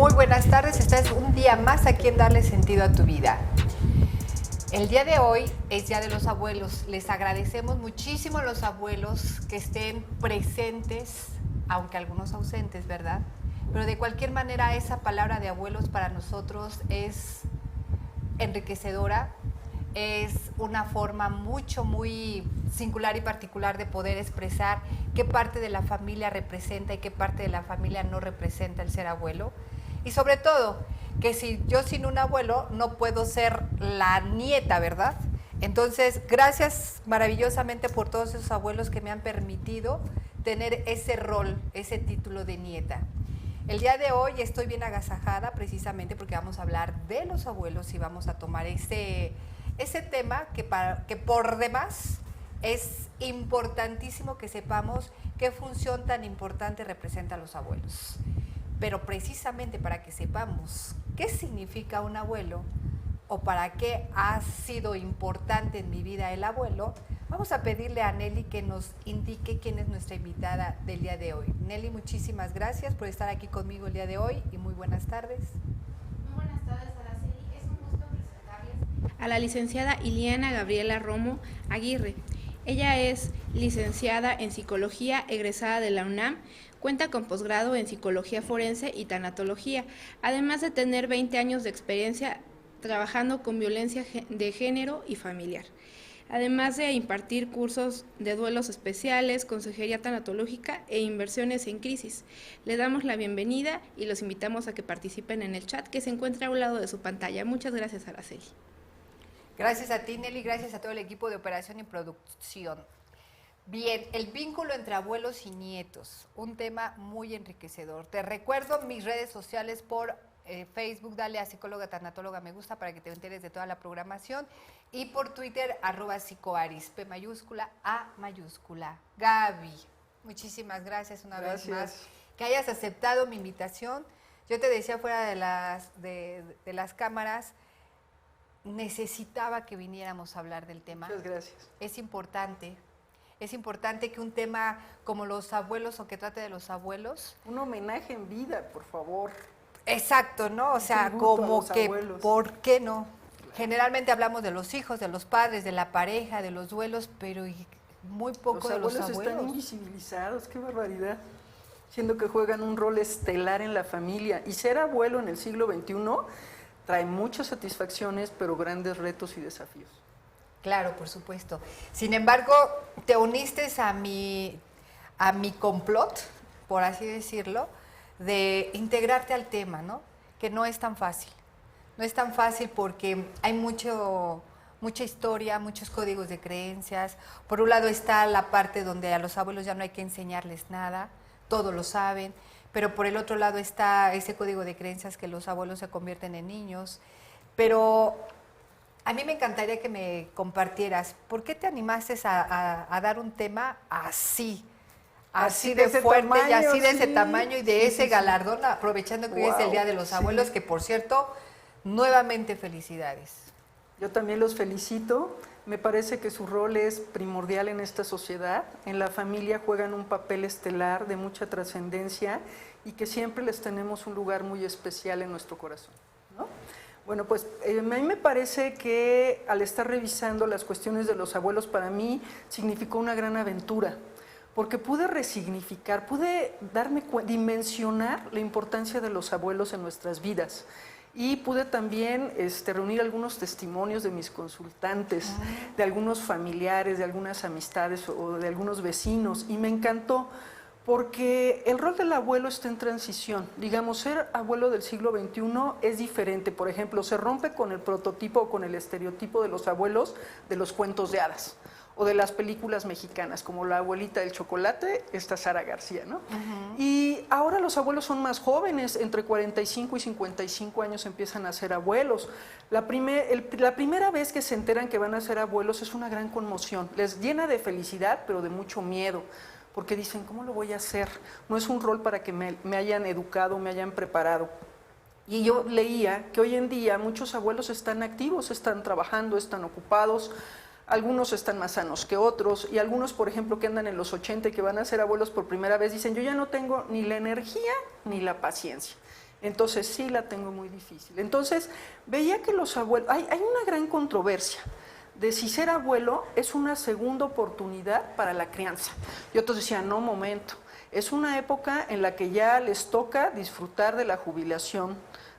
Muy buenas tardes, estás un día más aquí en Darle Sentido a tu Vida. El día de hoy es Día de los Abuelos. Les agradecemos muchísimo a los abuelos que estén presentes, aunque algunos ausentes, ¿verdad? Pero de cualquier manera esa palabra de abuelos para nosotros es enriquecedora, es una forma muy singular y particular de poder expresar qué parte de la familia representa y qué parte de la familia no representa el ser abuelo. Y sobre todo, que si yo sin un abuelo no puedo ser la nieta, ¿verdad? Entonces, gracias maravillosamente por todos esos abuelos que me han permitido tener ese rol, ese título de nieta. El día de hoy estoy bien agasajada precisamente porque vamos a hablar de los abuelos y vamos a tomar ese tema que por demás es importantísimo que sepamos qué función tan importante representan los abuelos. Pero precisamente para que sepamos qué significa un abuelo o para qué ha sido importante en mi vida el abuelo, vamos a pedirle a Nelly que nos indique quién es nuestra invitada del día de hoy. Nelly, muchísimas gracias por estar aquí conmigo el día de hoy y muy buenas tardes. Muy buenas tardes, Araceli. Es un gusto presentarles a la licenciada Iliana Gabriela Romo Aguirre. Ella es licenciada en Psicología, egresada de la UNAM, cuenta con posgrado en Psicología Forense y Tanatología, además de tener 20 años de experiencia trabajando con violencia de género y familiar, además de impartir cursos de duelos especiales, consejería tanatológica e inversiones en crisis. Le damos la bienvenida y los invitamos a que participen en el chat que se encuentra a un lado de su pantalla. Muchas gracias, Araceli. Gracias a ti, Nelly, gracias a todo el equipo de operación y producción. Bien, el vínculo entre abuelos y nietos, un tema muy enriquecedor. Te recuerdo mis redes sociales por Facebook, dale a psicóloga tanatóloga me gusta para que te enteres de toda la programación, y por Twitter, @psicoaris, P mayúscula, A mayúscula. Gaby, muchísimas gracias una vez más que hayas aceptado mi invitación. Yo te decía fuera de las cámaras, necesitaba que viniéramos a hablar del tema. Muchas gracias. Es importante que un tema como los abuelos o que trate de los abuelos. Un homenaje en vida, por favor. Exacto, ¿no? O sea, como que, abuelos. ¿por qué no? Generalmente hablamos de los hijos, de los padres, de la pareja, de los duelos, pero muy poco de los abuelos. Los abuelos están invisibilizados, qué barbaridad. Siendo que juegan un rol estelar en la familia. Y ser abuelo en el siglo XXI trae muchas satisfacciones, pero grandes retos y desafíos. Claro, por supuesto. Sin embargo, te uniste a mi complot, por así decirlo, de integrarte al tema, ¿no? Que no es tan fácil. No es tan fácil porque hay mucha historia, muchos códigos de creencias. Por un lado está la parte donde a los abuelos ya no hay que enseñarles nada, todos lo saben, pero por el otro lado está ese código de creencias que los abuelos se convierten en niños. Pero a mí me encantaría que me compartieras, ¿por qué te animaste a dar un tema así de fuerte tamaño, y así de ese tamaño y de ese galardón, aprovechando que hoy es el Día de los Abuelos, que por cierto, nuevamente felicidades? Yo también los felicito. Me parece que su rol es primordial en esta sociedad. En la familia juegan un papel estelar de mucha trascendencia y que siempre les tenemos un lugar muy especial en nuestro corazón, ¿no? Bueno, pues a mí me parece que al estar revisando las cuestiones de los abuelos, para mí significó una gran aventura, porque pude resignificar, pude dimensionar la importancia de los abuelos en nuestras vidas. Y pude también reunir algunos testimonios de mis consultantes, de algunos familiares, de algunas amistades o de algunos vecinos, y me encantó porque el rol del abuelo está en transición. Digamos, ser abuelo del siglo XXI es diferente. Por ejemplo, se rompe con el prototipo o con el estereotipo de los abuelos de los cuentos de hadas o de las películas mexicanas, como La abuelita del chocolate, esta Sara García, ¿no? Y ahora los abuelos son más jóvenes, entre 45 y 55 años empiezan a ser abuelos. La primera vez que se enteran que van a ser abuelos es una gran conmoción, les llena de felicidad, pero de mucho miedo, porque dicen, ¿cómo lo voy a hacer? No es un rol para que me hayan educado, me hayan preparado. Y yo leía que hoy en día muchos abuelos están activos, están trabajando, están ocupados. Algunos están más sanos que otros, y algunos, por ejemplo, que andan en los 80 y que van a ser abuelos por primera vez, dicen, yo ya no tengo ni la energía ni la paciencia. Entonces sí la tengo muy difícil. Entonces veía que los abuelos, hay una gran controversia de si ser abuelo es una segunda oportunidad para la crianza. Y otros decían, no, momento, es una época en la que ya les toca disfrutar de la jubilación,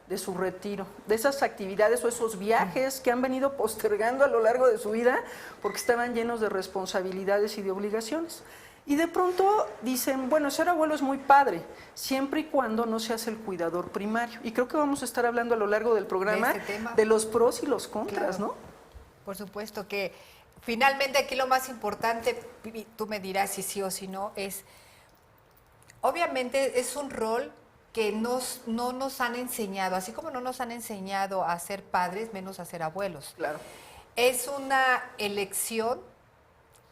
de su retiro, de esas actividades o esos viajes que han venido postergando a lo largo de su vida porque estaban llenos de responsabilidades y de obligaciones. Y de pronto dicen, bueno, ser abuelo es muy padre, siempre y cuando no seas el cuidador primario. Y creo que vamos a estar hablando a lo largo del programa de los pros y los contras, claro, ¿no? Por supuesto que finalmente aquí lo más importante, tú me dirás si sí o si no, es, obviamente es un rol que no nos han enseñado, así como no nos han enseñado a ser padres, menos a ser abuelos. Claro. Es una elección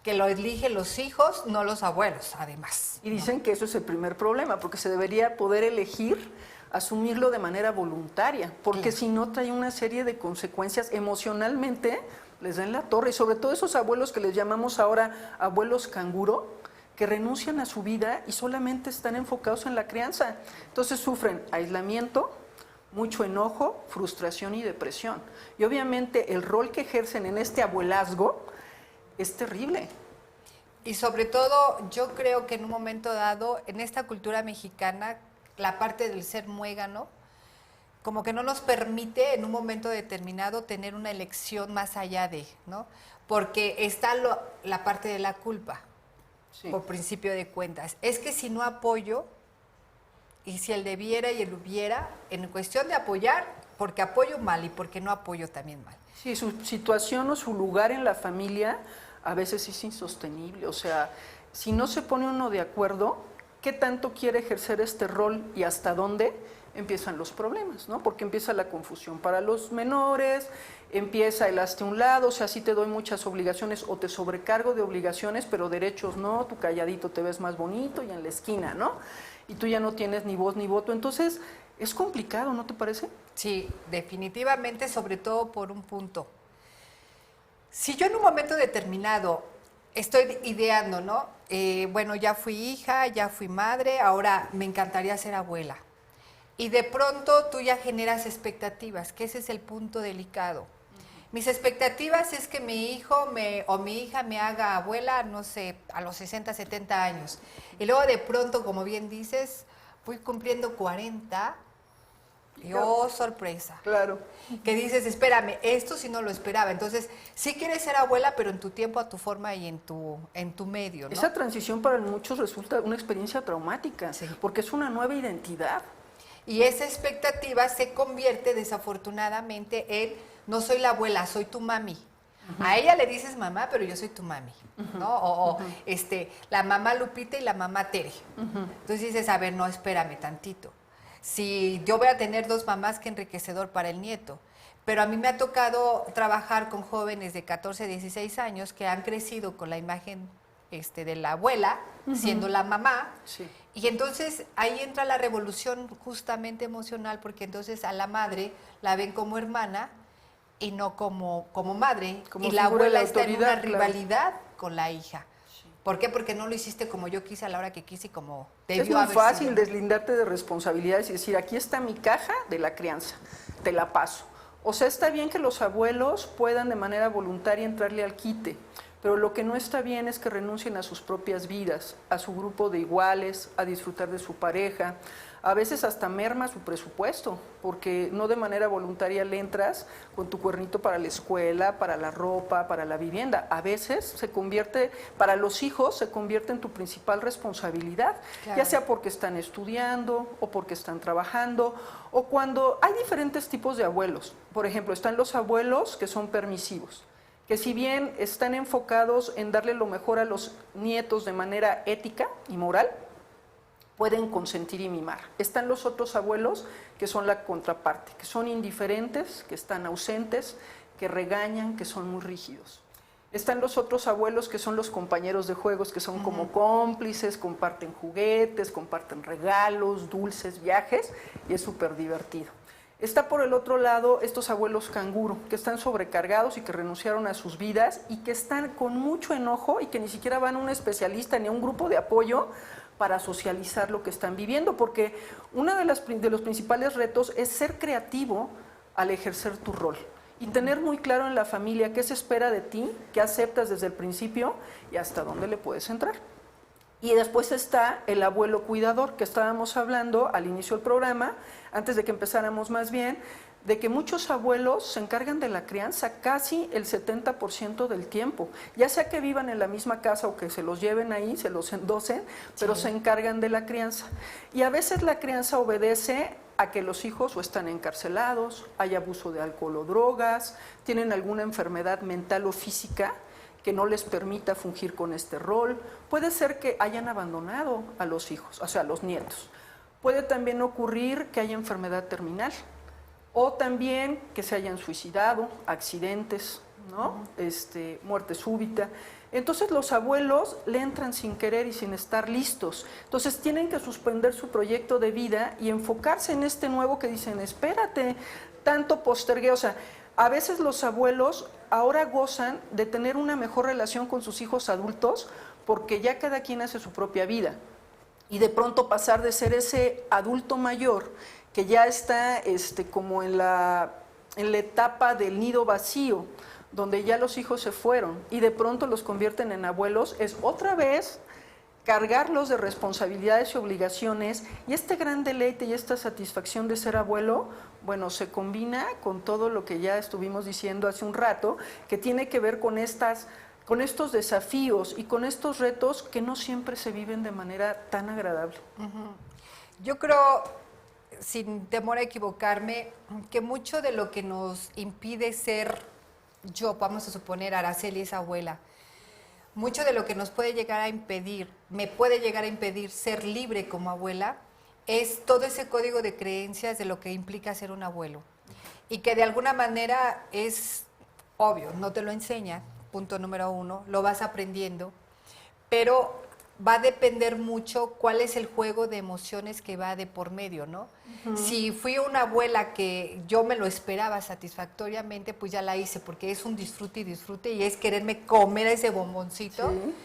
que lo eligen los hijos, no los abuelos, además. Y dicen que eso es el primer problema, porque se debería poder elegir asumirlo de manera voluntaria, porque si no trae una serie de consecuencias emocionalmente, les da en la torre, y sobre todo esos abuelos que les llamamos ahora abuelos canguro, que renuncian a su vida y solamente están enfocados en la crianza. Entonces sufren aislamiento, mucho enojo, frustración y depresión. Y obviamente el rol que ejercen en este abuelazgo es terrible. Y sobre todo, yo creo que en un momento dado, en esta cultura mexicana, la parte del ser muégano, como que no nos permite en un momento determinado tener una elección más allá de, ¿no? Porque está la parte de la culpa, sí, por principio de cuentas. Es que si no apoyo, y si el debiera y el hubiera, en cuestión de apoyar, porque apoyo mal y porque no apoyo también mal. Sí, su situación o su lugar en la familia a veces es insostenible. O sea, si no se pone uno de acuerdo, ¿qué tanto quiere ejercer este rol y hasta dónde? Empiezan los problemas, ¿no? Porque empieza la confusión para los menores, empieza el hazte a un lado, o sea, sí te doy muchas obligaciones o te sobrecargo de obligaciones, pero derechos no, tú calladito te ves más bonito y en la esquina, ¿no? Y tú ya no tienes ni voz ni voto. Entonces, es complicado, ¿no te parece? Sí, definitivamente, sobre todo por un punto. Si yo en un momento determinado estoy ideando, ¿no? Bueno, ya fui hija, ya fui madre, ahora me encantaría ser abuela. Y de pronto tú ya generas expectativas, que ese es el punto delicado. Mis expectativas es que mi hijo o mi hija me haga abuela, no sé, a los 60, 70 años. Y luego de pronto, como bien dices, voy cumpliendo 40 y oh, sorpresa. Claro. Que dices, espérame, esto sí no lo esperaba. Entonces, sí quieres ser abuela, pero en tu tiempo, a tu forma y en tu medio, ¿no? Esa transición para muchos resulta una experiencia traumática, sí, porque es una nueva identidad. Y esa expectativa se convierte desafortunadamente en, no soy la abuela, soy tu mami. A ella le dices mamá, pero yo soy tu mami, ¿no? O la mamá Lupita y la mamá Tere. Entonces dices, a ver, no, espérame tantito. Si yo voy a tener dos mamás, qué enriquecedor para el nieto. Pero a mí me ha tocado trabajar con jóvenes de 14, 16 años que han crecido con la imagen de la abuela, siendo la mamá. Sí. Y entonces ahí entra la revolución justamente emocional, porque entonces a la madre la ven como hermana y no como madre. Como y la abuela está en una rivalidad con la hija. Sí. ¿Por qué? Porque no lo hiciste como yo quise a la hora que quise y como debió haber sido. Es muy fácil deslindarte de responsabilidades y decir, aquí está mi caja de la crianza, te la paso. O sea, está bien que los abuelos puedan de manera voluntaria entrarle al quite, pero lo que no está bien es que renuncien a sus propias vidas, a su grupo de iguales, a disfrutar de su pareja. A veces hasta merma su presupuesto, porque no de manera voluntaria le entras con tu cuernito para la escuela, para la ropa, para la vivienda. A veces se convierte, para los hijos, se convierte en tu principal responsabilidad, claro, ya sea porque están estudiando o porque están trabajando, o cuando hay diferentes tipos de abuelos. Por ejemplo, están los abuelos que son permisivos, que si bien están enfocados en darle lo mejor a los nietos de manera ética y moral, pueden consentir y mimar. Están los otros abuelos que son la contraparte, que son indiferentes, que están ausentes, que regañan, que son muy rígidos. Están los otros abuelos que son los compañeros de juegos, que son como cómplices, comparten juguetes, comparten regalos, dulces, viajes, y es súper divertido. Está por el otro lado estos abuelos canguro, que están sobrecargados y que renunciaron a sus vidas y que están con mucho enojo y que ni siquiera van a un especialista ni a un grupo de apoyo para socializar lo que están viviendo, porque uno de los principales retos es ser creativo al ejercer tu rol y tener muy claro en la familia qué se espera de ti, qué aceptas desde el principio y hasta dónde le puedes entrar. Y después está el abuelo cuidador, que estábamos hablando al inicio del programa, antes de que empezáramos más bien, de que muchos abuelos se encargan de la crianza casi el 70% del tiempo, ya sea que vivan en la misma casa o que se los lleven ahí, se los endocen, pero se encargan de la crianza. Y a veces la crianza obedece a que los hijos o están encarcelados, hay abuso de alcohol o drogas, tienen alguna enfermedad mental o física que no les permita fungir con este rol. Puede ser que hayan abandonado a los hijos, o sea, a los nietos. Puede también ocurrir que haya enfermedad terminal o también que se hayan suicidado, accidentes, ¿no? Muerte súbita. Entonces los abuelos le entran sin querer y sin estar listos. Entonces tienen que suspender su proyecto de vida y enfocarse en este nuevo que dicen, espérate, tanto postergué, o sea, a veces los abuelos ahora gozan de tener una mejor relación con sus hijos adultos porque ya cada quien hace su propia vida. Y de pronto pasar de ser ese adulto mayor que ya está como en la etapa del nido vacío, donde ya los hijos se fueron y de pronto los convierten en abuelos, es otra vez cargarlos de responsabilidades y obligaciones, y este gran deleite y esta satisfacción de ser abuelo, bueno, se combina con todo lo que ya estuvimos diciendo hace un rato, que tiene que ver con estos desafíos y con estos retos que no siempre se viven de manera tan agradable. Yo creo, sin temor a equivocarme, que mucho de lo que nos impide ser, vamos a suponer, Araceli es abuela, mucho de lo que nos puede llegar a impedir, me puede llegar a impedir ser libre como abuela, es todo ese código de creencias de lo que implica ser un abuelo. Y que de alguna manera es obvio, no te lo enseñan, punto número 1, lo vas aprendiendo, pero va a depender mucho cuál es el juego de emociones que va de por medio, ¿no? Si fui una abuela que yo me lo esperaba satisfactoriamente, pues ya la hice, porque es un disfrute y es quererme comer ese bomboncito. Sí.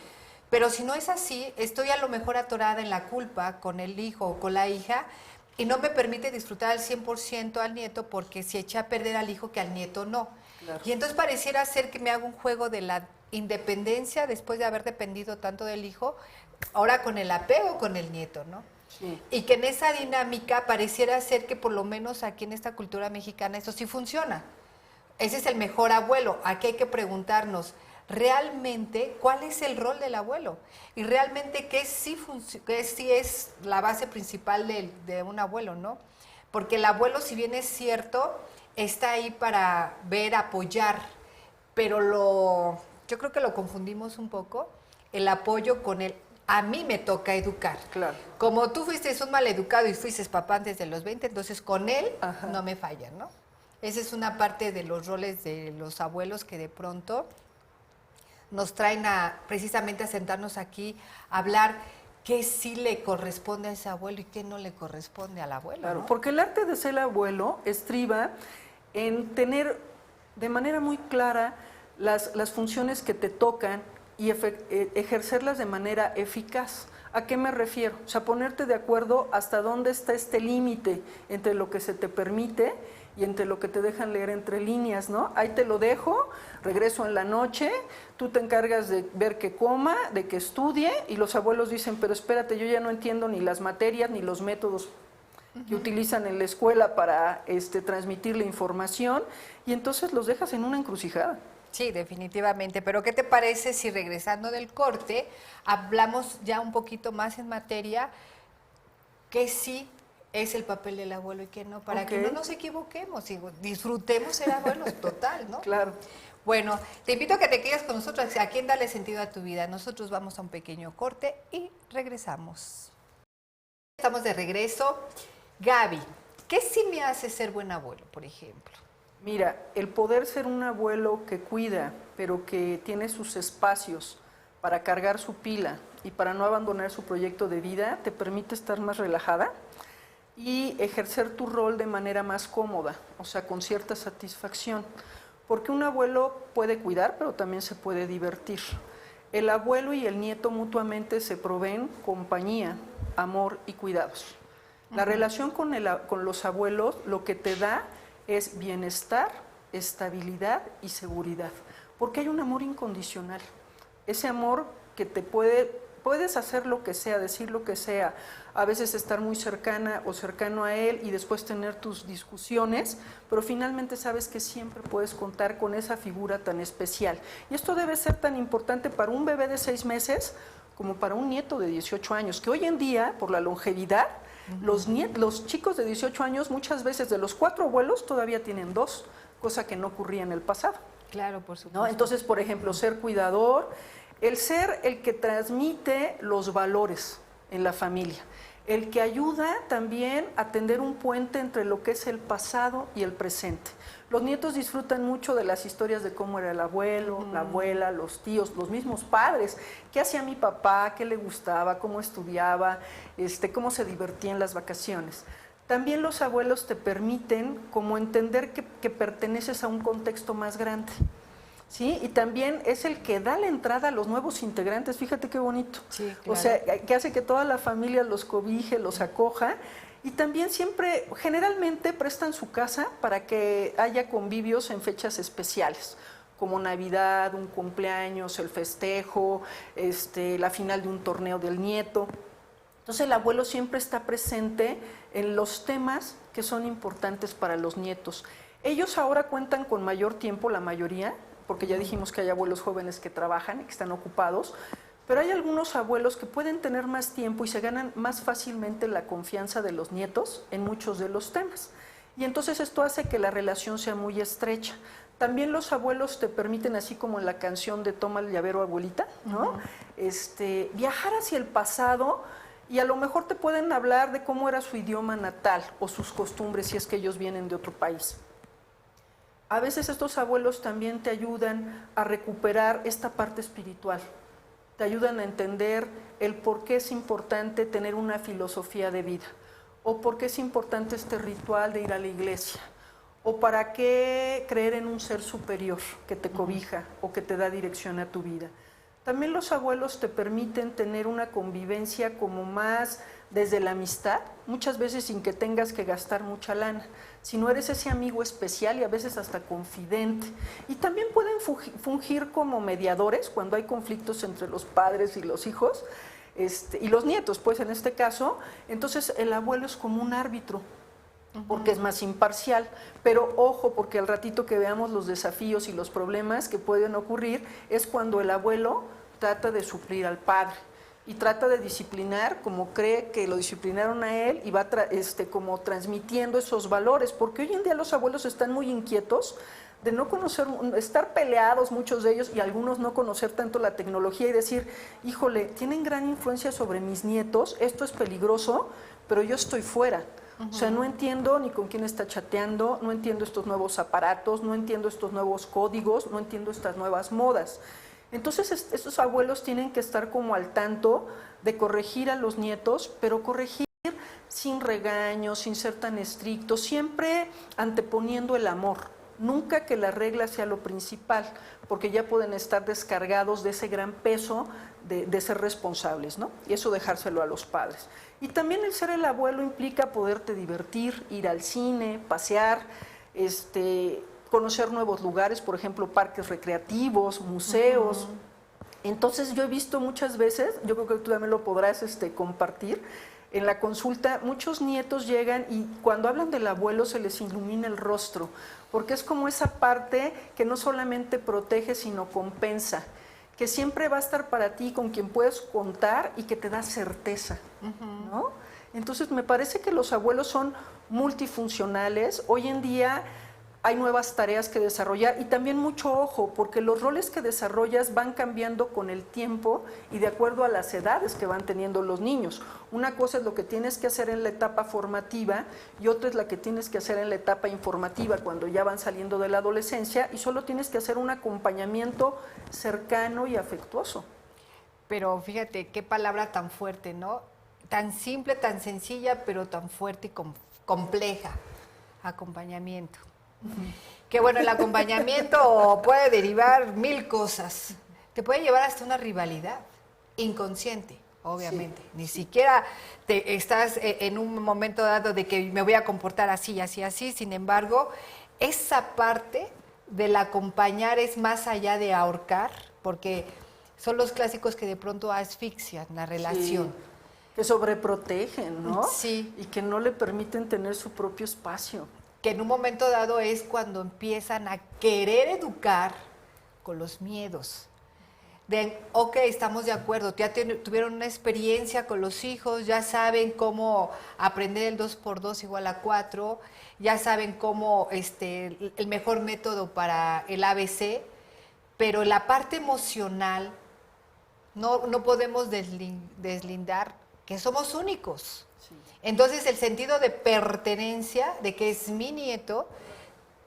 Pero si no es así, estoy a lo mejor atorada en la culpa con el hijo o con la hija y no me permite disfrutar al 100% al nieto porque se echa a perder al hijo que al nieto no. Claro. Y entonces pareciera ser que me hago un juego de la independencia después de haber dependido tanto del hijo, ahora con el apego con el nieto, ¿no? Sí. Y que en esa dinámica pareciera ser que por lo menos aquí en esta cultura mexicana eso sí funciona. Ese es el mejor abuelo. Aquí hay que preguntarnos, ¿realmente cuál es el rol del abuelo? Y realmente qué sí es la base principal de un abuelo, ¿no? Porque el abuelo, si bien es cierto, está ahí para ver, apoyar, pero yo creo que lo confundimos un poco, el apoyo con el a mí me toca educar. Claro. Como tú fuiste un maleducado y fuiste papá antes de los 20, entonces con él no me fallan, ¿no? Esa es una parte de los roles de los abuelos que de pronto nos traen precisamente a sentarnos aquí a hablar qué sí le corresponde a ese abuelo y qué no le corresponde al abuelo. Claro, ¿no? Porque el arte de ser abuelo estriba en tener de manera muy clara las funciones que te tocan y ejercerlas de manera eficaz. ¿A qué me refiero? O sea, ponerte de acuerdo hasta dónde está este límite entre lo que se te permite y entre lo que te dejan leer entre líneas, ¿no? Ahí te lo dejo, regreso en la noche, tú te encargas de ver que coma, de que estudie, y los abuelos dicen, pero espérate, yo ya no entiendo ni las materias ni los métodos que utilizan en la escuela para transmitir la información, y entonces los dejas en una encrucijada. Sí, definitivamente. Pero ¿qué te parece si regresando del corte hablamos ya un poquito más en materia qué sí es el papel del abuelo y qué no? Para que no nos equivoquemos y disfrutemos ser abuelos total, ¿no? Claro. Bueno, te invito a que te quedes con nosotros aquí en Darle Sentido a tu Vida. Nosotros vamos a un pequeño corte y regresamos. Estamos de regreso. Gaby, ¿qué sí me hace ser buen abuelo, por ejemplo? Mira, el poder ser un abuelo que cuida, pero que tiene sus espacios para cargar su pila y para no abandonar su proyecto de vida, te permite estar más relajada y ejercer tu rol de manera más cómoda, o sea, con cierta satisfacción. Porque un abuelo puede cuidar, pero también se puede divertir. El abuelo y el nieto mutuamente se proveen compañía, amor y cuidados. La relación con los abuelos lo que te da es bienestar, estabilidad y seguridad, porque hay un amor incondicional. Ese amor que puedes hacer lo que sea, decir lo que sea, a veces estar muy cercana o cercano a él y después tener tus discusiones, pero finalmente sabes que siempre puedes contar con esa figura tan especial. Y esto debe ser tan importante para un bebé de 6 meses como para un nieto de 18 años, que hoy en día, por la longevidad, los chicos de 18 años muchas veces de los 4 abuelos todavía tienen 2, cosa que no ocurría en el pasado. Claro, por supuesto. ¿No? Entonces, por ejemplo, ser cuidador, el ser el que transmite los valores en la familia, el que ayuda también a tender un puente entre lo que es el pasado y el presente. Los nietos disfrutan mucho de las historias de cómo era el abuelo, la abuela, los tíos, los mismos padres. ¿Qué hacía mi papá? ¿Qué le gustaba? ¿Cómo estudiaba? ¿Cómo se divertía en las vacaciones? También los abuelos te permiten como entender que perteneces a un contexto más grande, ¿sí? Y también es el que da la entrada a los nuevos integrantes, fíjate qué bonito. Sí, claro. O sea, que hace que toda la familia los cobije, los acoja, y también siempre, generalmente prestan su casa para que haya convivios en fechas especiales, como Navidad, un cumpleaños, el festejo, la final de un torneo del nieto. Entonces el abuelo siempre está presente en los temas que son importantes para los nietos. Ellos ahora cuentan con mayor tiempo, la mayoría, porque ya dijimos que hay abuelos jóvenes que trabajan y que están ocupados, pero hay algunos abuelos que pueden tener más tiempo y se ganan más fácilmente la confianza de los nietos en muchos de los temas. Y entonces esto hace que la relación sea muy estrecha. También los abuelos te permiten, así como en la canción de Toma el llavero, abuelita, ¿no? Viajar hacia el pasado. Y a lo mejor te pueden hablar de cómo era su idioma natal o sus costumbres si es que ellos vienen de otro país. A veces estos abuelos también te ayudan a recuperar esta parte espiritual. Te ayudan a entender el por qué es importante tener una filosofía de vida, o por qué es importante este ritual de ir a la iglesia, o para qué creer en un ser superior que te cobija o que te da dirección a tu vida. También los abuelos te permiten tener una convivencia como más desde la amistad, muchas veces sin que tengas que gastar mucha lana, sino eres ese amigo especial y a veces hasta confidente. Y también pueden fungir como mediadores cuando hay conflictos entre los padres y los hijos, y los nietos, pues en este caso. Entonces el abuelo es como un árbitro, porque es más imparcial, pero ojo, porque al ratito que veamos los desafíos y los problemas que pueden ocurrir, es cuando el abuelo trata de suplir al padre y trata de disciplinar como cree que lo disciplinaron a él, y va como transmitiendo esos valores, porque hoy en día los abuelos están muy inquietos de no conocer, estar peleados muchos de ellos, y algunos no conocer tanto la tecnología y decir, híjole, tienen gran influencia sobre mis nietos, esto es peligroso, pero yo estoy fuera. O sea, no entiendo ni con quién está chateando, no entiendo estos nuevos aparatos, no entiendo estos nuevos códigos, no entiendo estas nuevas modas. Entonces, estos abuelos tienen que estar como al tanto de corregir a los nietos, pero corregir sin regaños, sin ser tan estrictos, siempre anteponiendo el amor. Nunca que la regla sea lo principal, porque ya pueden estar descargados de ese gran peso de ser responsables, ¿no? Y eso dejárselo a los padres. Y también el ser el abuelo implica poderte divertir, ir al cine, pasear, conocer nuevos lugares, por ejemplo, parques recreativos, museos. Entonces yo he visto muchas veces, yo creo que tú también lo podrás compartir, en la consulta muchos nietos llegan y cuando hablan del abuelo se les ilumina el rostro, porque es como esa parte que no solamente protege, sino compensa, que siempre va a estar para ti, con quien puedes contar y que te da certeza, ¿no? Entonces me parece que los abuelos son multifuncionales. Hoy en día hay nuevas tareas que desarrollar y también mucho ojo, porque los roles que desarrollas van cambiando con el tiempo y de acuerdo a las edades que van teniendo los niños. Una cosa es lo que tienes que hacer en la etapa formativa y otra es la que tienes que hacer en la etapa informativa, cuando ya van saliendo de la adolescencia, y solo tienes que hacer un acompañamiento cercano y afectuoso. Pero fíjate, qué palabra tan fuerte, ¿no? Tan simple, tan sencilla, pero tan fuerte y compleja. Acompañamiento. Que bueno, el acompañamiento puede derivar 1000 cosas. te puede llevar hasta una rivalidad inconsciente, obviamente. Sí, ni siquiera te estás en un momento dado de que me voy a comportar así, así, así. Sin embargo, esa parte del acompañar es más allá de ahorcar, porque son los clásicos que de pronto asfixian la relación. Sí, que sobreprotegen, ¿no? Sí. Y que no le permiten tener su propio espacio. Que en un momento dado es cuando empiezan a querer educar con los miedos. De, ok, estamos de acuerdo, ya tuvieron una experiencia con los hijos, ya saben cómo aprender el 2×2 igual a 4, ya saben cómo el mejor método para el ABC, pero la parte emocional no podemos deslindar que somos únicos. Sí. Entonces el sentido de pertenencia, de que es mi nieto,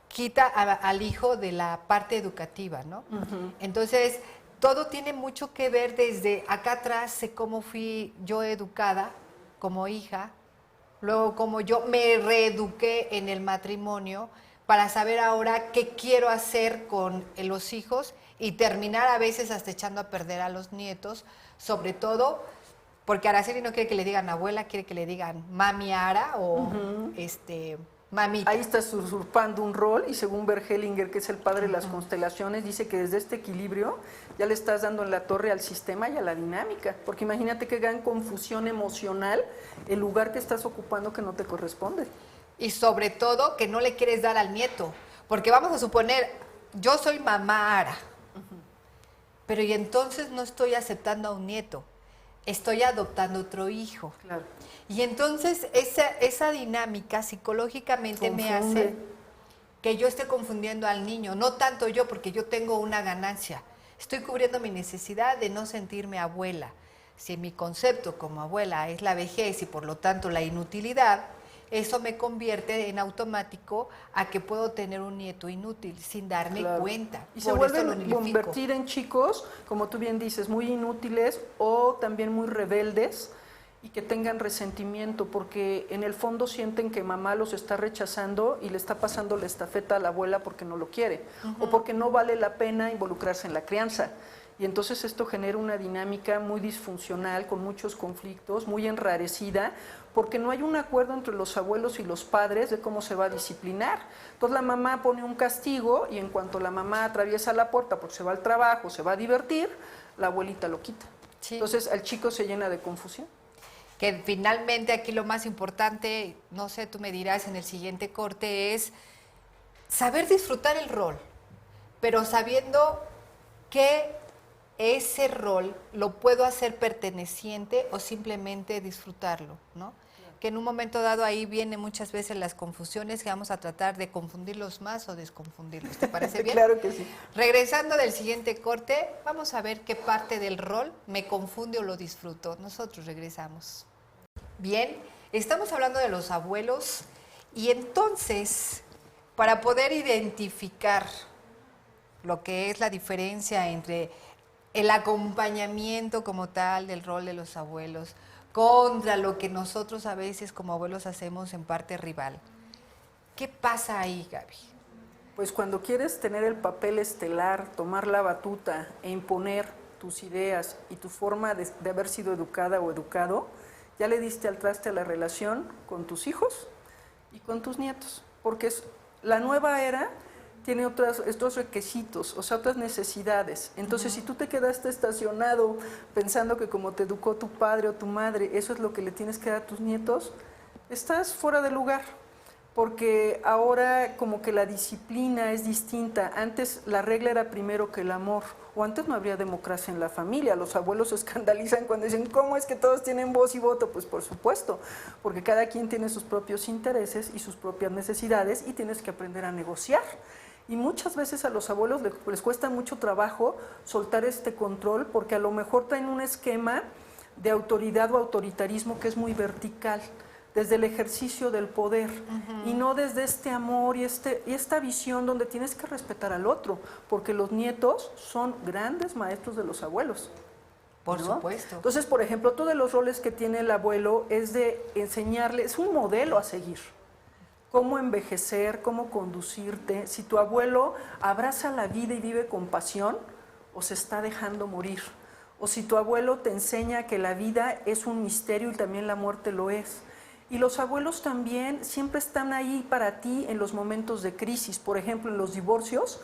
quita al hijo de la parte educativa, ¿no? Uh-huh. Entonces, todo tiene mucho que ver desde acá atrás, sé cómo fui yo educada como hija, luego cómo yo me reeduqué en el matrimonio para saber ahora qué quiero hacer con los hijos y terminar a veces hasta echando a perder a los nietos, sobre todo porque Araceli no quiere que le digan abuela, quiere que le digan mami Ara o uh-huh. Mamita. Ahí estás usurpando un rol y según Bert Hellinger, que es el padre de las constelaciones, dice que desde este equilibrio ya le estás dando en la torre al sistema y a la dinámica, porque imagínate qué gran confusión emocional el lugar que estás ocupando que no te corresponde. Y sobre todo que no le quieres dar al nieto, porque vamos a suponer, yo soy mamá Ara, pero y entonces no estoy aceptando a un nieto, estoy adoptando otro hijo. Claro. Y entonces esa dinámica psicológicamente me hace que yo esté confundiendo al niño, no tanto yo porque yo tengo una ganancia, estoy cubriendo mi necesidad de no sentirme abuela. Si mi concepto como abuela es la vejez y por lo tanto la inutilidad, eso me convierte en automático a que puedo tener un nieto inútil sin darme cuenta. Y se vuelven a convertir en chicos, como tú bien dices, muy inútiles o también muy rebeldes y que tengan resentimiento porque en el fondo sienten que mamá los está rechazando y le está pasando la estafeta a la abuela porque no lo quiere o porque no vale la pena involucrarse en la crianza. Y entonces esto genera una dinámica muy disfuncional, con muchos conflictos, muy enrarecida, porque no hay un acuerdo entre los abuelos y los padres de cómo se va a disciplinar. Entonces la mamá pone un castigo y en cuanto la mamá atraviesa la puerta porque se va al trabajo, se va a divertir, la abuelita lo quita. Sí. Entonces el chico se llena de confusión. Que finalmente aquí lo más importante, no sé, tú me dirás en el siguiente corte, es saber disfrutar el rol, pero sabiendo que ese rol lo puedo hacer perteneciente o simplemente disfrutarlo, ¿no? Claro. Que en un momento dado ahí vienen muchas veces las confusiones que vamos a tratar de confundirlos más o desconfundirlos. ¿Te parece bien? Claro que sí. Regresando del siguiente corte, vamos a ver qué parte del rol me confunde o lo disfruto. Nosotros regresamos. Bien, estamos hablando de los abuelos y entonces, para poder identificar lo que es la diferencia entre el acompañamiento como tal del rol de los abuelos contra lo que nosotros a veces como abuelos hacemos en parte rival. ¿Qué pasa ahí, Gaby? Pues cuando quieres tener el papel estelar, tomar la batuta e imponer tus ideas y tu forma de haber sido educada o educado, ya le diste al traste a la relación con tus hijos y con tus nietos, porque la nueva era tiene estos requisitos, o sea, otras necesidades. Entonces, si tú te quedaste estacionado pensando que como te educó tu padre o tu madre, eso es lo que le tienes que dar a tus nietos, estás fuera de lugar, porque ahora como que la disciplina es distinta. Antes la regla era primero que el amor, o antes no habría democracia en la familia. Los abuelos se escandalizan cuando dicen, ¿cómo es que todos tienen voz y voto? Pues por supuesto, porque cada quien tiene sus propios intereses y sus propias necesidades y tienes que aprender a negociar. Y muchas veces a los abuelos les cuesta mucho trabajo soltar este control porque a lo mejor traen un esquema de autoridad o autoritarismo que es muy vertical, desde el ejercicio del poder y no desde este amor y esta visión donde tienes que respetar al otro, porque los nietos son grandes maestros de los abuelos. Por supuesto. Entonces, por ejemplo, todos los roles que tiene el abuelo es de enseñarle, es un modelo a seguir. Cómo envejecer, cómo conducirte. Si tu abuelo abraza la vida y vive con pasión, o se está dejando morir. O si tu abuelo te enseña que la vida es un misterio y también la muerte lo es. Y los abuelos también siempre están ahí para ti en los momentos de crisis. Por ejemplo, en los divorcios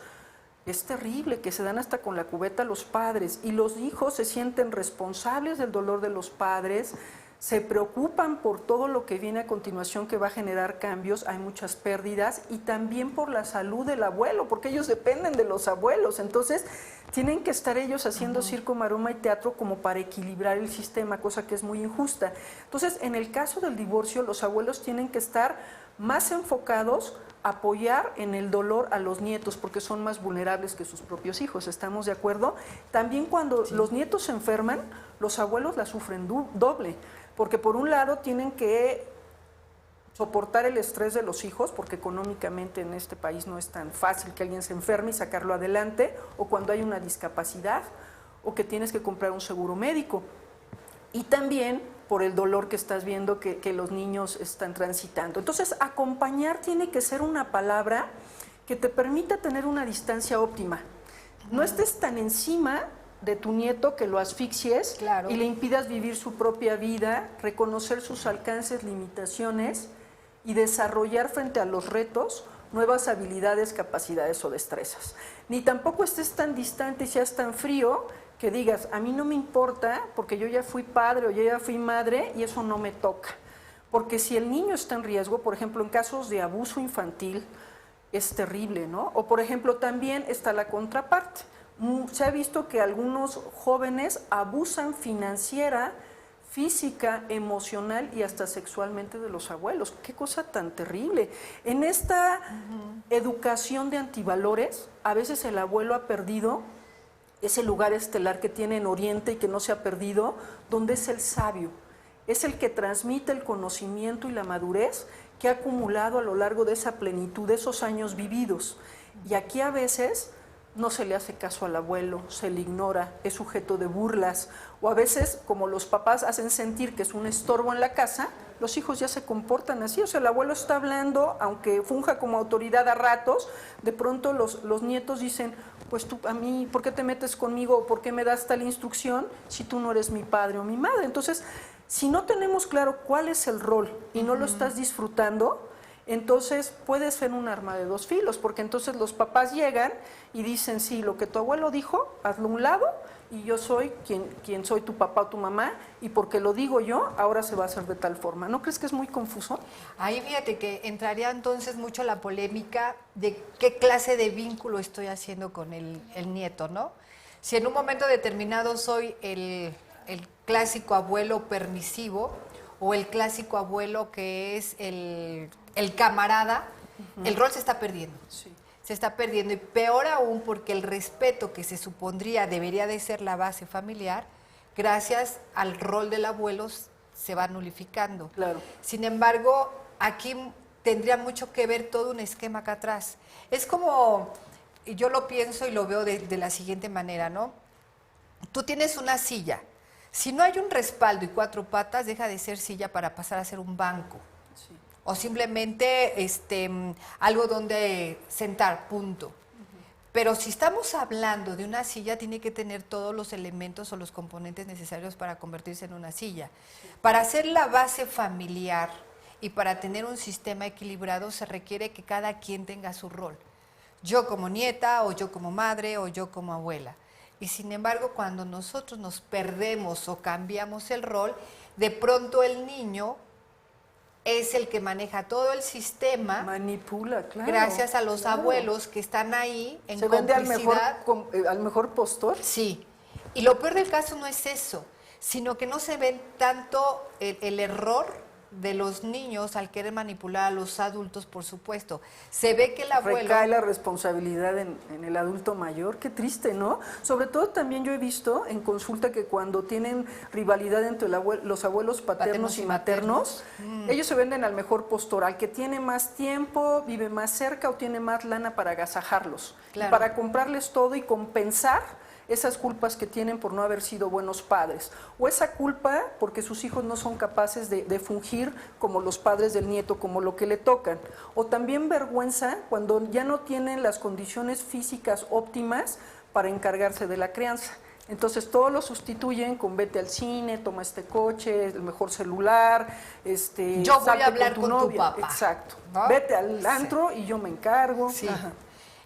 es terrible que se dan hasta con la cubeta los padres y los hijos se sienten responsables del dolor de los padres, se preocupan por todo lo que viene a continuación que va a generar cambios, hay muchas pérdidas y también por la salud del abuelo, porque ellos dependen de los abuelos, entonces tienen que estar ellos haciendo circo, maroma y teatro como para equilibrar el sistema, cosa que es muy injusta. Entonces, en el caso del divorcio, los abuelos tienen que estar más enfocados a apoyar en el dolor a los nietos, porque son más vulnerables que sus propios hijos, ¿estamos de acuerdo? También cuando los nietos se enferman, los abuelos la sufren doble, porque por un lado tienen que soportar el estrés de los hijos, porque económicamente en este país no es tan fácil que alguien se enferme y sacarlo adelante, o cuando hay una discapacidad, o que tienes que comprar un seguro médico. Y también por el dolor que estás viendo que los niños están transitando. Entonces, acompañar tiene que ser una palabra que te permita tener una distancia óptima. No estés tan encima de tu nieto que lo asfixies Claro. y le impidas vivir su propia vida, reconocer sus alcances, limitaciones y desarrollar frente a los retos nuevas habilidades, capacidades o destrezas. Ni tampoco estés tan distante y seas tan frío que digas, a mí no me importa porque yo ya fui padre o yo ya fui madre y eso no me toca. Porque si el niño está en riesgo, por ejemplo, en casos de abuso infantil, es terrible, ¿no? O por ejemplo, también está la contraparte. Se ha visto que algunos jóvenes abusan financiera, física, emocional y hasta sexualmente de los abuelos. Qué cosa tan terrible. En esta educación de antivalores, a veces el abuelo ha perdido ese lugar estelar que tiene en Oriente y que no se ha perdido, donde es el sabio, es el que transmite el conocimiento y la madurez que ha acumulado a lo largo de esa plenitud, de esos años vividos. Y aquí a veces no se le hace caso al abuelo, se le ignora, es sujeto de burlas, o a veces, como los papás hacen sentir que es un estorbo en la casa, los hijos ya se comportan así, o sea, el abuelo está hablando, aunque funja como autoridad a ratos, de pronto los nietos dicen, pues tú a mí, ¿por qué te metes conmigo? ¿Por qué me das tal instrucción si tú no eres mi padre o mi madre? Entonces, si no tenemos claro cuál es el rol y no lo estás disfrutando, entonces puede ser un arma de dos filos, porque entonces los papás llegan y dicen, sí, lo que tu abuelo dijo, hazlo a un lado, y yo soy quien soy tu papá o tu mamá, y porque lo digo yo, ahora se va a hacer de tal forma. ¿No crees que es muy confuso? Ahí fíjate que entraría entonces mucho la polémica de qué clase de vínculo estoy haciendo con el nieto, ¿no? Si en un momento determinado soy el clásico abuelo permisivo o el clásico abuelo que es el camarada, el rol se está perdiendo. Sí. Se está perdiendo y peor aún porque el respeto que se supondría debería de ser la base familiar, gracias al rol del abuelo se va nulificando. Claro. Sin embargo, aquí tendría mucho que ver todo un esquema acá atrás. Es como, yo lo pienso y lo veo de la siguiente manera, ¿no? Tú tienes una silla. Si no hay un respaldo y cuatro patas, deja de ser silla para pasar a ser un banco. Sí. O simplemente algo donde sentar, punto. Pero si estamos hablando de una silla, tiene que tener todos los elementos o los componentes necesarios para convertirse en una silla. Para hacer la base familiar y para tener un sistema equilibrado se requiere que cada quien tenga su rol. Yo como nieta, o yo como madre, o yo como abuela. Y sin embargo, cuando nosotros nos perdemos o cambiamos el rol, de pronto el niño es el que maneja todo el sistema. Manipula, claro. Gracias a los claro. abuelos que están ahí en ¿Se vende complicidad. al mejor postor? Sí. Y lo peor del caso no es eso, sino que no se ven tanto el error de los niños al querer manipular a los adultos, por supuesto. Se ve que el abuelo... Recae la responsabilidad en el adulto mayor, qué triste, ¿no? Sobre todo también yo he visto en consulta que cuando tienen rivalidad entre los abuelos paternos y maternos, ellos se venden al mejor postor, al que tiene más tiempo, vive más cerca o tiene más lana para agasajarlos, Claro. para comprarles todo y compensar esas culpas que tienen por no haber sido buenos padres, o esa culpa porque sus hijos no son capaces de fungir como los padres del nieto, como lo que le tocan, o también vergüenza cuando ya no tienen las condiciones físicas óptimas para encargarse de la crianza. Entonces todos lo sustituyen con vete al cine, toma este coche, el mejor celular, yo voy a hablar tu con novia. tu papá. Exacto. ¿No? Vete al antro y yo me encargo. Sí. Ajá.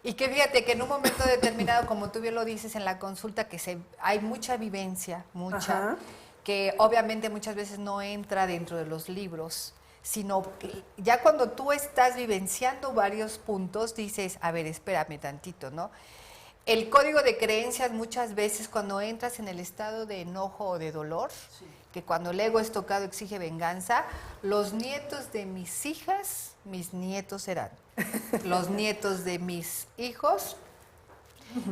Y que fíjate que en un momento determinado, como tú bien lo dices en la consulta, que hay mucha vivencia, Ajá. que obviamente muchas veces no entra dentro de los libros, sino que ya cuando tú estás vivenciando varios puntos, dices, a ver, espérame tantito, ¿no? El código de creencias muchas veces cuando entras en el estado de enojo o de dolor, sí, que cuando el ego es tocado exige venganza, los nietos de mis hijas, mis nietos serán, los nietos de mis hijos,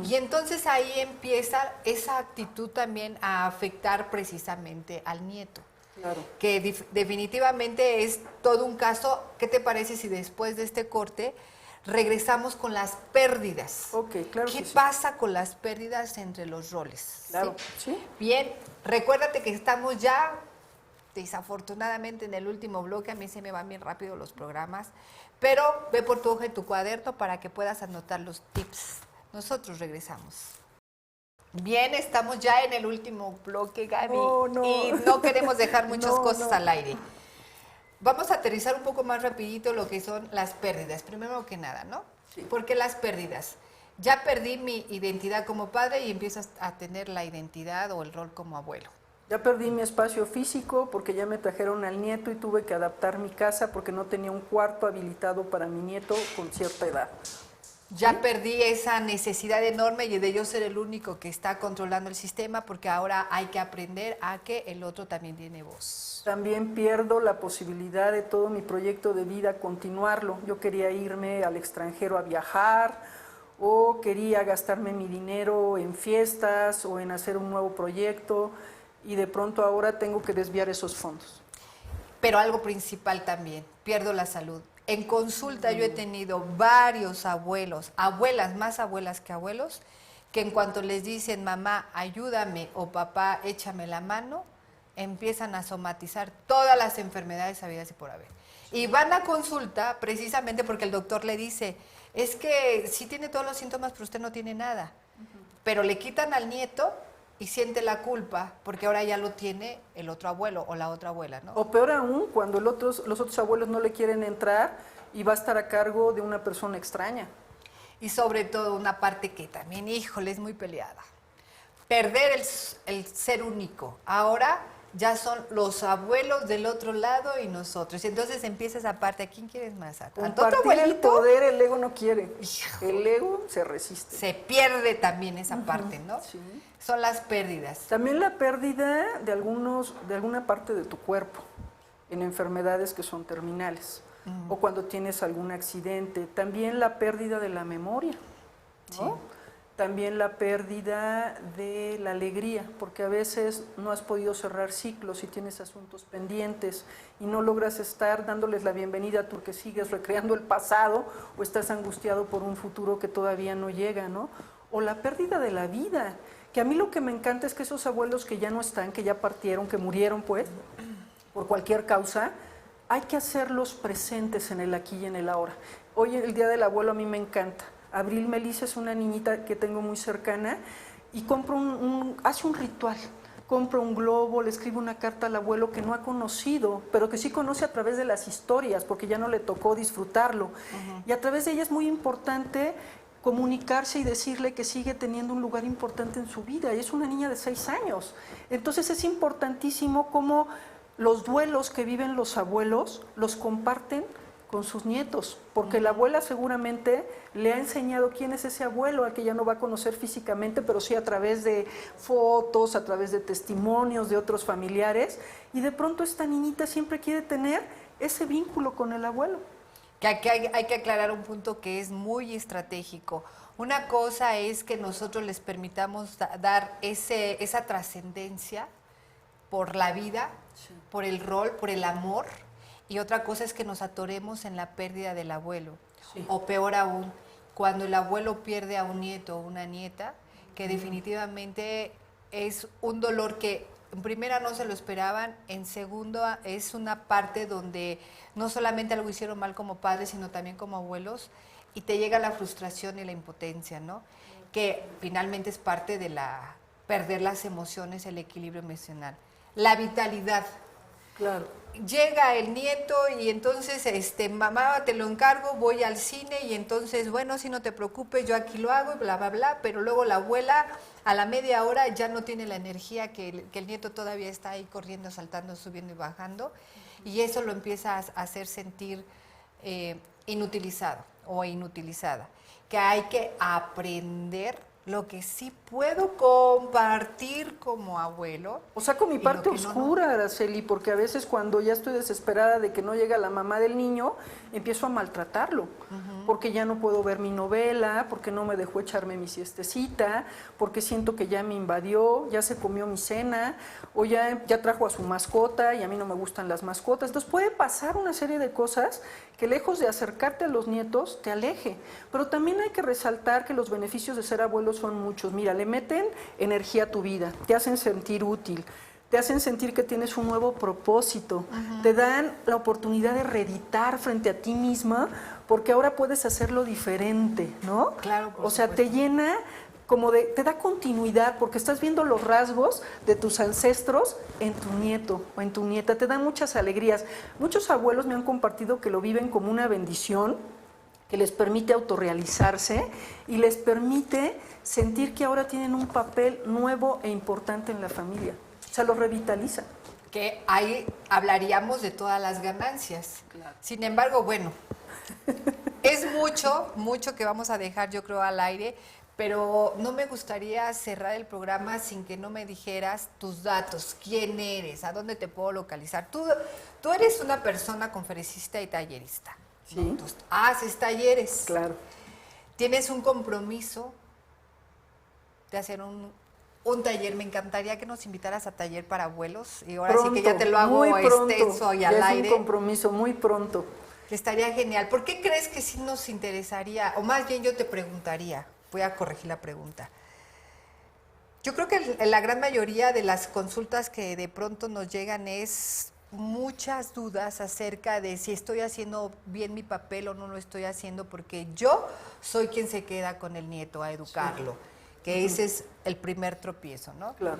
y entonces ahí empieza esa actitud también a afectar precisamente al nieto. Claro. Que definitivamente es todo un caso. ¿Qué te parece si después de este corte regresamos con las pérdidas? Ok, claro. ¿Qué pasa con las pérdidas entre los roles? Claro, ¿sí? Bien, recuérdate que estamos ya, desafortunadamente, en el último bloque. A mí se me van bien rápido los programas, pero ve por tu hoja y tu cuaderno para que puedas anotar los tips. Nosotros regresamos. Bien, estamos ya en el último bloque, Gaby, y no queremos dejar muchas cosas al aire. Vamos a aterrizar un poco más rapidito lo que son las pérdidas, primero que nada, ¿no? Sí. ¿Por qué las pérdidas? Ya perdí mi identidad como padre y empiezas a tener la identidad o el rol como abuelo. Ya perdí mi espacio físico porque ya me trajeron al nieto y tuve que adaptar mi casa porque no tenía un cuarto habilitado para mi nieto con cierta edad. Ya perdí esa necesidad enorme y de yo ser el único que está controlando el sistema, porque ahora hay que aprender a que el otro también tiene voz. También pierdo la posibilidad de todo mi proyecto de vida continuarlo. Yo quería irme al extranjero a viajar o quería gastarme mi dinero en fiestas o en hacer un nuevo proyecto y de pronto ahora tengo que desviar esos fondos. Pero algo principal también, pierdo la salud. En consulta yo he tenido varios abuelos, abuelas, más abuelas que abuelos, que en cuanto les dicen mamá, ayúdame o papá, échame la mano, empiezan a somatizar todas las enfermedades habidas y por haber. Y van a consulta precisamente porque el doctor le dice, es que sí tiene todos los síntomas, pero usted no tiene nada. Pero le quitan al nieto y siente la culpa porque ahora ya lo tiene el otro abuelo o la otra abuela, ¿no? O peor aún, cuando los otros abuelos no le quieren entrar y va a estar a cargo de una persona extraña. Y sobre todo una parte que también, híjole, es muy peleada. Perder el ser único. Ahora ya son los abuelos del otro lado y nosotros. Y entonces empieza esa parte, ¿a quién quieres más? ¿A tu Compartir el abuelito? poder, el ego no quiere. El ego se resiste. Se pierde también esa parte, ¿no? Sí. Son las pérdidas. También la pérdida de alguna parte de tu cuerpo en enfermedades que son terminales o cuando tienes algún accidente. También la pérdida de la memoria, ¿no? Sí. También la pérdida de la alegría, porque a veces no has podido cerrar ciclos y tienes asuntos pendientes y no logras estar dándoles la bienvenida porque sigues recreando el pasado o estás angustiado por un futuro que todavía no llega, ¿no? O la pérdida de la vida, que a mí lo que me encanta es que esos abuelos que ya no están, que ya partieron, que murieron pues, por cualquier causa, hay que hacerlos presentes en el aquí y en el ahora. Hoy el Día del Abuelo a mí me encanta. Abril Melissa es una niñita que tengo muy cercana y hace un ritual, compra un globo, le escribe una carta al abuelo que no ha conocido, pero que sí conoce a través de las historias, porque ya no le tocó disfrutarlo. Y a través de ella es muy importante comunicarse y decirle que sigue teniendo un lugar importante en su vida. Y es una niña de 6 años. Entonces es importantísimo cómo los duelos que viven los abuelos los comparten con sus nietos, porque la abuela seguramente le ha enseñado quién es ese abuelo, al que ya no va a conocer físicamente, pero sí a través de fotos, a través de testimonios de otros familiares, y de pronto esta niñita siempre quiere tener ese vínculo con el abuelo. Que aquí hay que aclarar un punto que es muy estratégico. Una cosa es que nosotros les permitamos dar esa trascendencia por la vida, sí, por el rol, por el amor. Y otra cosa es que nos atoremos en la pérdida del abuelo. Sí. O peor aún, cuando el abuelo pierde a un nieto o una nieta, que definitivamente es un dolor que en primera no se lo esperaban, en segundo es una parte donde no solamente algo hicieron mal como padres, sino también como abuelos, y te llega la frustración y la impotencia, ¿no? que finalmente es parte de perder las emociones, el equilibrio emocional. La vitalidad. Claro. Llega el nieto y entonces, mamá, te lo encargo, voy al cine y entonces, bueno, si no te preocupes, yo aquí lo hago y bla, bla, bla, pero luego la abuela a la media hora ya no tiene la energía que el nieto todavía está ahí corriendo, saltando, subiendo y bajando, y eso lo empieza a hacer sentir inutilizado o inutilizada, que hay que aprender lo que sí puedo compartir como abuelo. O sea, con mi parte oscura, Araceli, porque a veces cuando ya estoy desesperada de que no llega la mamá del niño, empiezo a maltratarlo, porque ya no puedo ver mi novela, porque no me dejó echarme mi siestecita, porque siento que ya me invadió, ya se comió mi cena, o ya trajo a su mascota y a mí no me gustan las mascotas. Entonces puede pasar una serie de cosas que lejos de acercarte a los nietos, te aleje. Pero también hay que resaltar que los beneficios de ser abuelos son muchos. Mira, le meten energía a tu vida, te hacen sentir útil, te hacen sentir que tienes un nuevo propósito, te dan la oportunidad de reeditar frente a ti misma, porque ahora puedes hacerlo diferente, ¿no? Claro, por O sea, supuesto. te llena te da continuidad, porque estás viendo los rasgos de tus ancestros en tu nieto o en tu nieta, te da muchas alegrías. Muchos abuelos me han compartido que lo viven como una bendición, que les permite autorrealizarse y les permite sentir que ahora tienen un papel nuevo e importante en la familia. O sea, los revitaliza. Que ahí hablaríamos de todas las ganancias. Claro. Sin embargo, bueno, es mucho que vamos a dejar, yo creo, al aire, pero no me gustaría cerrar el programa sin que no me dijeras tus datos, quién eres, a dónde te puedo localizar. Tú eres una persona conferencista y tallerista. Sí. ¿No? Tú haces talleres. Claro. Tienes un compromiso de hacer un taller. Me encantaría que nos invitaras a taller para abuelos. Y ahora Pronto, sí que ya te lo hago extenso y al ya aire. Es un compromiso muy pronto. Estaría genial. ¿Por qué crees que sí nos interesaría? O más bien yo te preguntaría, voy a corregir la pregunta. Yo creo que la gran mayoría de las consultas que de pronto nos llegan es muchas dudas acerca de si estoy haciendo bien mi papel o no lo estoy haciendo, porque yo soy quien se queda con el nieto a educarlo, que ese es el primer tropiezo, ¿no? Claro.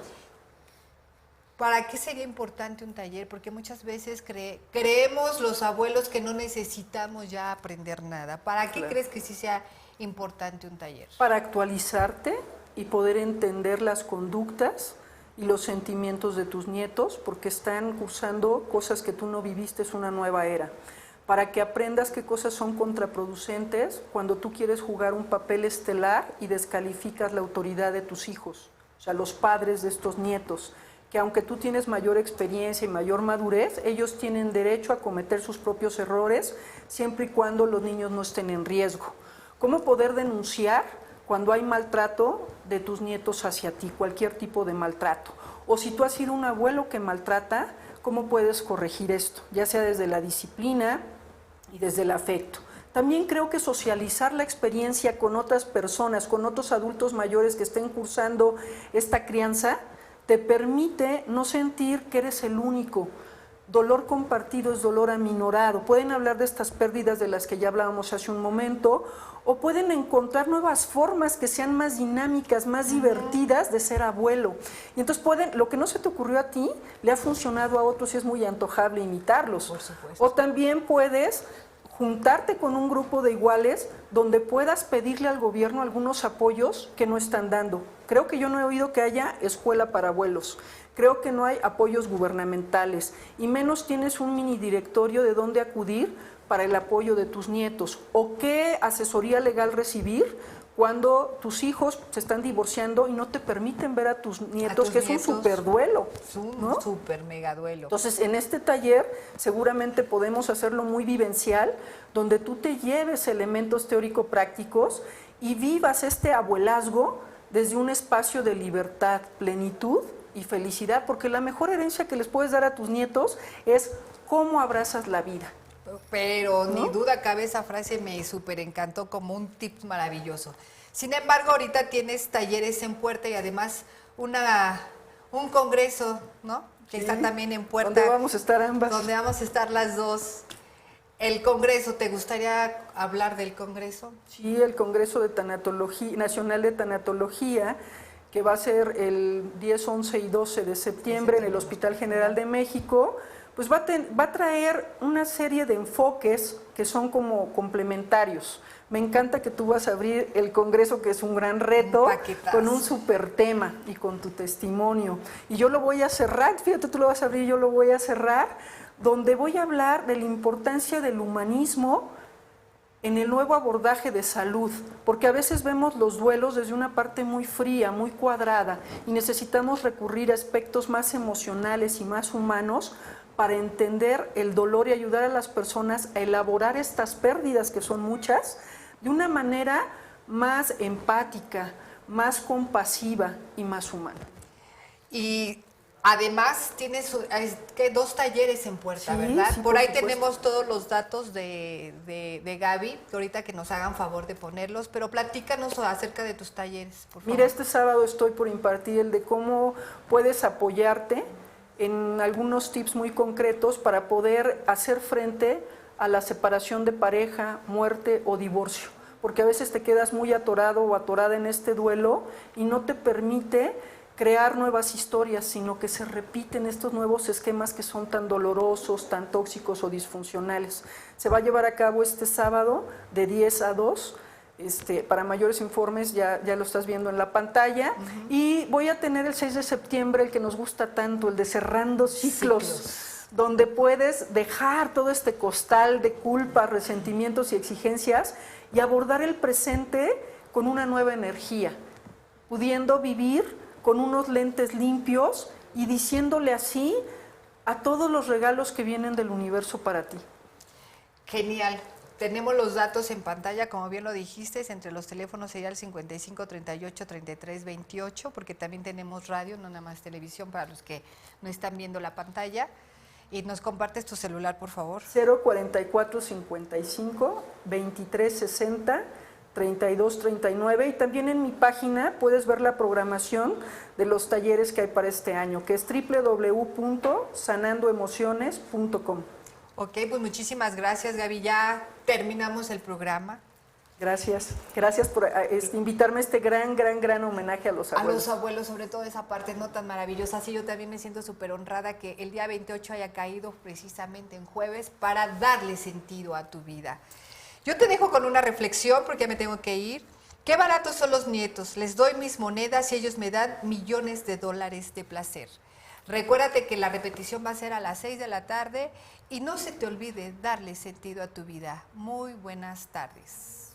¿Para qué sería importante un taller? Porque muchas veces creemos los abuelos que no necesitamos ya aprender nada. ¿Para qué crees que sí sea importante un taller? Para actualizarte y poder entender las conductas y los sentimientos de tus nietos, porque están cursando cosas que tú no viviste, es una nueva era. Para que aprendas qué cosas son contraproducentes cuando tú quieres jugar un papel estelar y descalificas la autoridad de tus hijos, o sea, los padres de estos nietos, que aunque tú tienes mayor experiencia y mayor madurez, ellos tienen derecho a cometer sus propios errores siempre y cuando los niños no estén en riesgo. ¿Cómo poder denunciar cuando hay maltrato de tus nietos hacia ti, cualquier tipo de maltrato? O si tú has sido un abuelo que maltrata, ¿cómo puedes corregir esto? Ya sea desde la disciplina y desde el afecto. También creo que socializar la experiencia con otras personas, con otros adultos mayores que estén cursando esta crianza, te permite no sentir que eres el único. Dolor compartido es dolor aminorado. Pueden hablar de estas pérdidas de las que ya hablábamos hace un momento, o pueden encontrar nuevas formas que sean más dinámicas, más divertidas de ser abuelo. Y entonces lo que no se te ocurrió a ti, le ha funcionado a otros y es muy antojable imitarlos. Por supuesto. O también puedes juntarte con un grupo de iguales donde puedas pedirle al gobierno algunos apoyos que no están dando. Creo que yo no he oído que haya escuela para abuelos. Creo que no hay apoyos gubernamentales y menos tienes un mini directorio de dónde acudir para el apoyo de tus nietos o qué asesoría legal recibir cuando tus hijos se están divorciando y no te permiten ver a tus nietos, que es un superduelo. Es un ¿no? super mega duelo. Entonces, en este taller seguramente podemos hacerlo muy vivencial, donde tú te lleves elementos teórico-prácticos y vivas este abuelazgo desde un espacio de libertad, plenitud y felicidad, porque la mejor herencia que les puedes dar a tus nietos es cómo abrazas la vida. Pero ¿no? ni duda cabe, esa frase me súper encantó como un tip maravilloso. Sin embargo, ahorita tienes talleres en puerta y además un congreso, ¿no? Que Sí, está también en puerta. donde vamos a estar ambas. Donde vamos a estar las dos. El Congreso, ¿te gustaría hablar del Congreso? Sí, el Congreso de Tanatología, Nacional de Tanatología, que va a ser el 10, 11 y 12 de septiembre en el Hospital General de México, pues va a traer una serie de enfoques que son como complementarios. Me encanta que tú vas a abrir el Congreso, que es un gran reto, con un súper tema y con tu testimonio. Y yo lo voy a cerrar, fíjate, tú lo vas a abrir, yo lo voy a cerrar, donde voy a hablar de la importancia del humanismo en el nuevo abordaje de salud, porque a veces vemos los duelos desde una parte muy fría, muy cuadrada, y necesitamos recurrir a aspectos más emocionales y más humanos para entender el dolor y ayudar a las personas a elaborar estas pérdidas, que son muchas, de una manera más empática, más compasiva y más humana. Y además tienes 2 talleres en puerta, Sí, ¿verdad? sí, por ahí supuesto. tenemos todos los datos de Gaby, que ahorita que nos hagan favor de ponerlos, pero platícanos acerca de tus talleres, por favor. Mira, este sábado estoy por impartir el de cómo puedes apoyarte en algunos tips muy concretos para poder hacer frente a la separación de pareja, muerte o divorcio, porque a veces te quedas muy atorado o atorada en este duelo y no te permite crear nuevas historias, sino que se repiten estos nuevos esquemas que son tan dolorosos, tan tóxicos o disfuncionales. Se va a llevar a cabo este sábado de 10 a 2. Para mayores informes ya lo estás viendo en la pantalla. Y voy a tener el 6 de septiembre, el que nos gusta tanto, el de Cerrando Ciclos, donde puedes dejar todo este costal de culpas, resentimientos y exigencias y abordar el presente con una nueva energía, pudiendo vivir con unos lentes limpios y diciéndole así a todos los regalos que vienen del universo para ti. Genial. Tenemos los datos en pantalla, como bien lo dijiste, entre los teléfonos sería el 55 38 33 28, porque también tenemos radio, no nada más televisión, para los que no están viendo la pantalla. Y nos compartes tu celular, por favor. 044 55 23 60 32 39, y también en mi página puedes ver la programación de los talleres que hay para este año, que es www.sanandoemociones.com. Ok, pues muchísimas gracias, Gaby. Ya terminamos el programa. Gracias por invitarme a este gran homenaje a los abuelos. A los abuelos, sobre todo esa parte no tan maravillosa. Sí, yo también me siento súper honrada que el día 28 haya caído precisamente en jueves para darle sentido a tu vida. Yo te dejo con una reflexión porque ya me tengo que ir. Qué baratos son los nietos. Les doy mis monedas y ellos me dan millones de dólares de placer. Recuérdate que la repetición va a ser a las 6 de la tarde y no se te olvide darle sentido a tu vida. Muy buenas tardes.